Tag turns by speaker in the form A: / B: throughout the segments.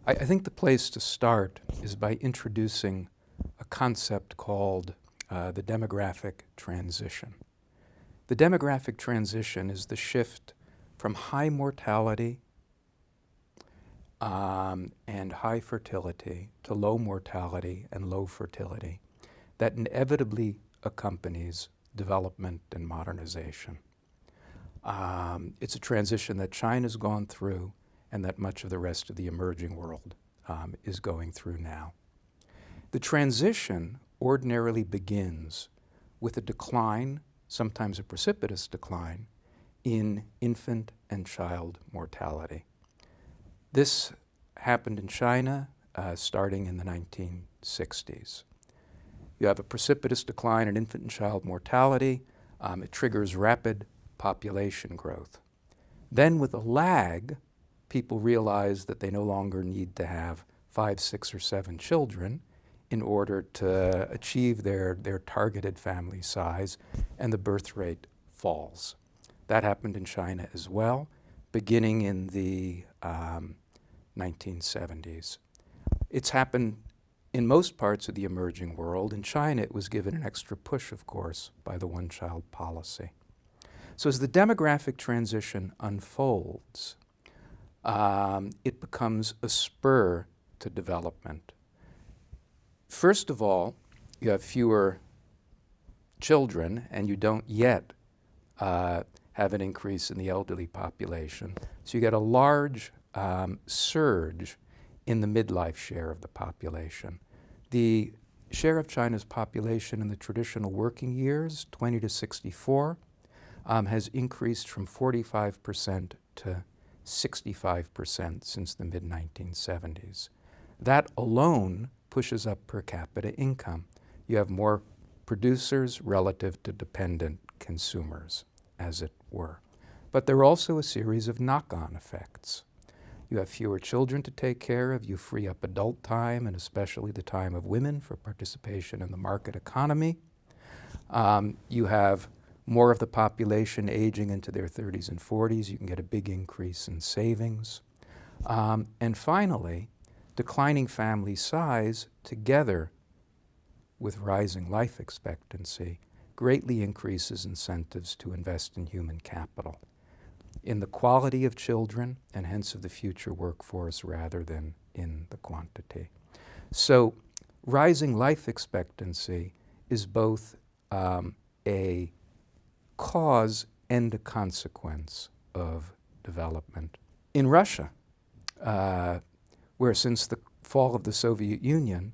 A: I think the place to start is by introducing a concept called the demographic transition. The demographic transition is the shift from high mortality and high fertility to low mortality and low fertility that inevitably accompanies development and modernization. It's a transition that China's gone through and that much of the rest of the emerging world is going through now. The transition ordinarily begins with a decline, sometimes a precipitous decline, in infant and child mortality. This happened in China starting in the 1960s. You have a precipitous decline in infant and child mortality. It triggers rapid population growth. Then with a lag, people realize that they no longer need to have 5, 6, or 7 children in order to achieve their targeted family size, and the birth rate falls. That happened in China as well, beginning in the 1970s. It's happened in most parts of the emerging world. In China, it was given an extra push, of course, by the one-child policy. So as the demographic transition unfolds, it becomes a spur to development. First of all, you have fewer children, and you don't yet have an increase in the elderly population. So you get a large surge in the midlife share of the population. The share of China's population in the traditional working years, 20 to 64, has increased from 45% to 65% since the mid-1970s. That alone pushes up per capita income. You have more producers relative to dependent consumers, as it were. But there are also a series of knock-on effects. You have fewer children to take care of, you free up adult time, and especially the time of women for participation in the market economy. You have more of the population aging into their 30s and 40s. You can get a big increase in savings. And finally, declining family size together with rising life expectancy greatly increases incentives to invest in human capital, in the quality of children and hence of the future workforce rather than in the quantity. So rising life expectancy is both a cause and a consequence of development. In Russia, where since the fall of the Soviet Union,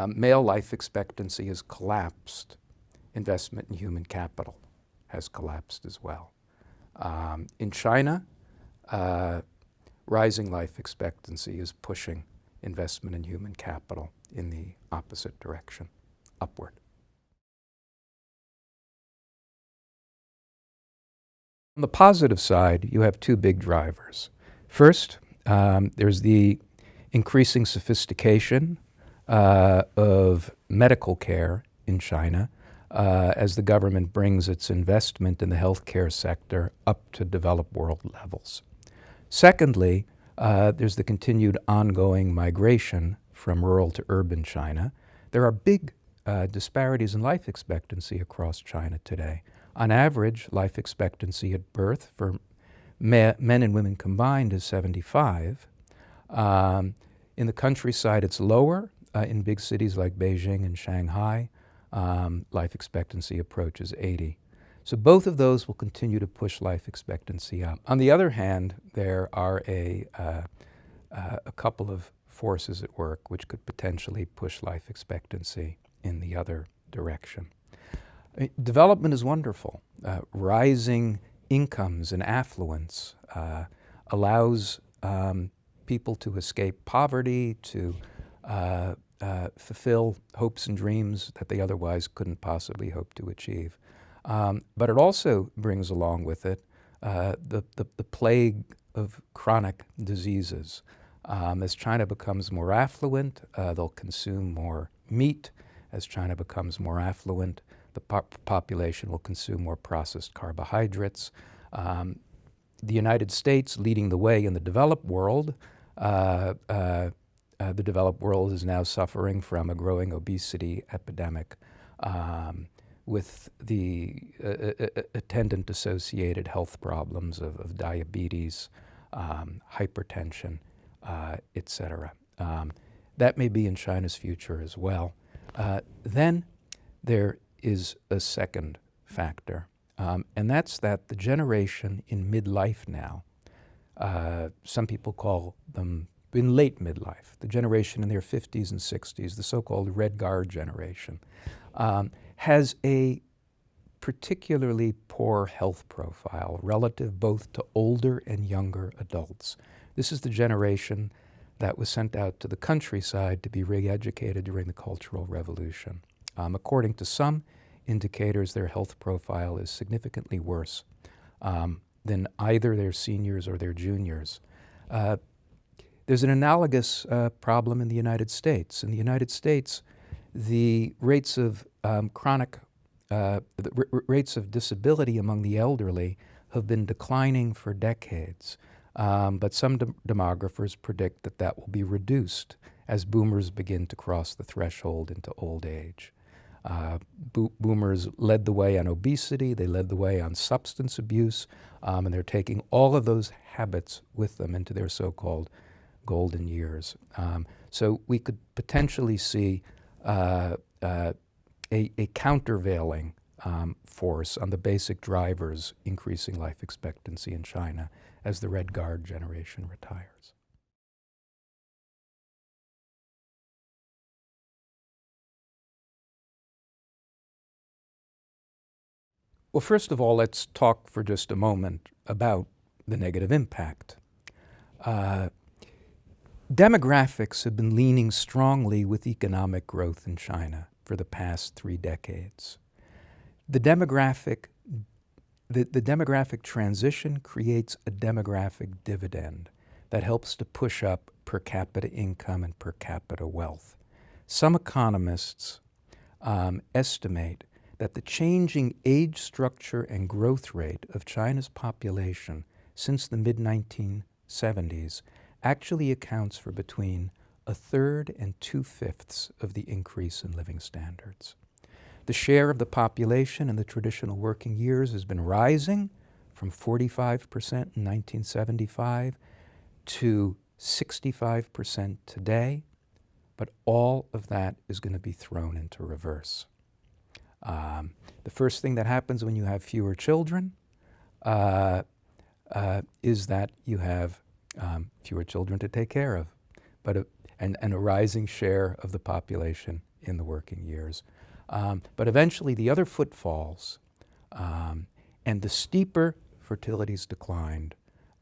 A: male life expectancy has collapsed, investment in human capital has collapsed as well. In China, rising life expectancy is pushing investment in human capital in the opposite direction, upward. On the positive side, you have two big drivers. First, there's the increasing sophistication of medical care in China as the government brings its investment in the healthcare sector up to developed world levels. Secondly, there's the continued ongoing migration from rural to urban China. There are big disparities in life expectancy across China today. On average, life expectancy at birth for men and women combined is 75. In the countryside, it's lower. In big cities like Beijing and Shanghai, life expectancy approaches 80. So both of those will continue to push life expectancy up. On the other hand, there are a couple of forces at work which could potentially push life expectancy in the other direction. Development is wonderful. Rising incomes and affluence allows people to escape poverty, to fulfill hopes and dreams that they otherwise couldn't possibly hope to achieve. But it also brings along with it the plague of chronic diseases. As China becomes more affluent, they'll consume more meat. As China becomes more affluent, the population will consume more processed carbohydrates. The United States, leading the way in the developed world, the developed world is now suffering from a growing obesity epidemic with the attendant associated health problems of diabetes, hypertension, etc. That may be in China's future as well. Then there is a second factor, and that's that the generation in midlife now, some people call them in late midlife, the generation in their 50s and 60s, the so-called Red Guard generation, has a particularly poor health profile relative both to older and younger adults. This is the generation that was sent out to the countryside to be re-educated during the Cultural Revolution. According to some indicators, their health profile is significantly worse than either their seniors or their juniors. There's an analogous problem in the United States. In the United States, the rates of rates of disability among the elderly have been declining for decades. But some demographers predict that that will be reduced as boomers begin to cross the threshold into old age. Boomers led the way on obesity, they led the way on substance abuse, and they're taking all of those habits with them into their so-called golden years. So we could potentially see a countervailing force on the basic drivers increasing life expectancy in China as the Red Guard generation retires. Well, first of all, let's talk for just a moment about the negative impact. Demographics have been leaning strongly with economic growth in China for the past 3 decades. The demographic transition creates a demographic dividend that helps to push up per capita income and per capita wealth. Some economists estimate that the changing age structure and growth rate of China's population since the mid-1970s actually accounts for between 1/3 and 2/5 of the increase in living standards. The share of the population in the traditional working years has been rising from 45% in 1975 to 65% today, but all of that is going to be thrown into reverse. The first thing that happens when you have fewer children is that you have fewer children to take care of, and a rising share of the population in the working years. But eventually the other foot falls, and the steeper fertility's declined,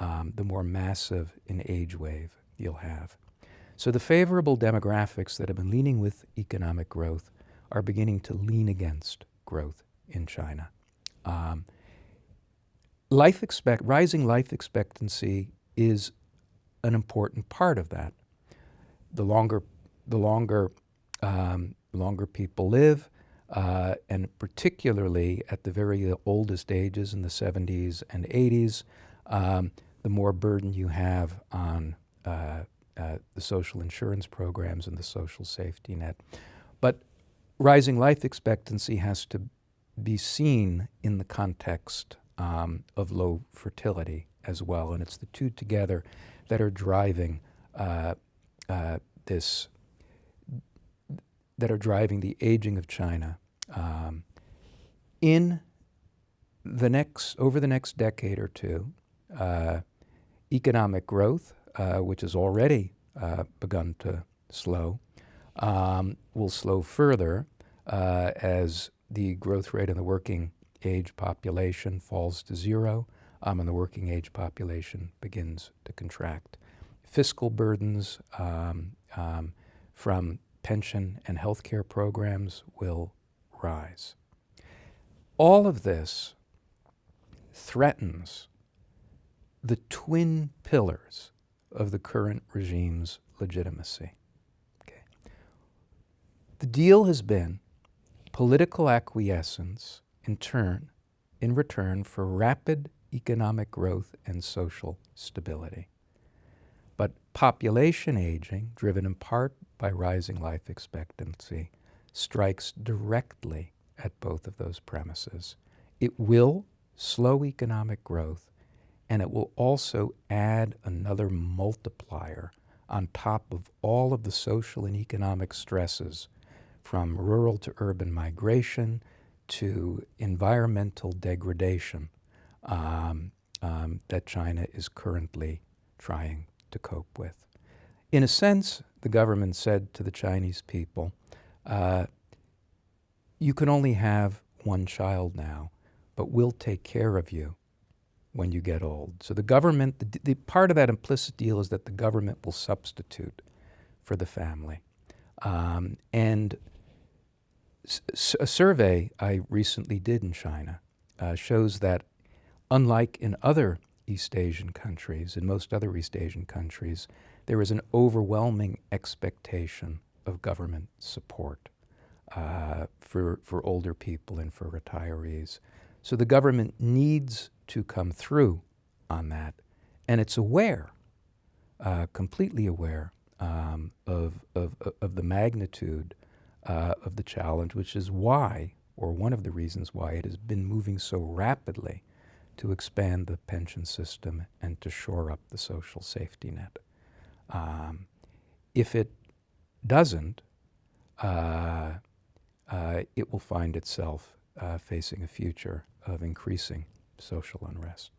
A: the more massive an age wave you'll have. So the favorable demographics that have been leaning with economic growth are beginning to lean against growth in China. Rising life expectancy is an important part of that. The longer people live, and particularly at the very oldest ages in the 70s and 80s, the more burden you have on the social insurance programs and the social safety net. But rising life expectancy has to be seen in the context of low fertility as well, and it's the two together that are driving the aging of China. Over the next decade or two, economic growth, which has already begun to slow, will slow further as the growth rate in the working age population falls to 0, and the working age population begins to contract. Fiscal burdens from pension and healthcare programs will rise. All of this threatens the twin pillars of the current regime's legitimacy. Okay. The deal has been political acquiescence in return for rapid economic growth and social stability. But population aging, driven in part by rising life expectancy, strikes directly at both of those premises. It will slow economic growth, and it will also add another multiplier on top of all of the social and economic stresses, from rural to urban migration to environmental degradation, that China is currently trying to cope with. In a sense, the government said to the Chinese people, you can only have one child now, but we'll take care of you when you get old. So the government, the part of that implicit deal is that the government will substitute for the family. And a survey I recently did in China shows that, unlike in other East Asian countries, in most other East Asian countries, there is an overwhelming expectation of government support for older people and for retirees. So the government needs to come through on that, and it's aware, completely aware of the magnitude of the challenge, which is why, or one of the reasons why, it has been moving so rapidly to expand the pension system and to shore up the social safety net. If it doesn't, it will find itself facing a future of increasing social unrest.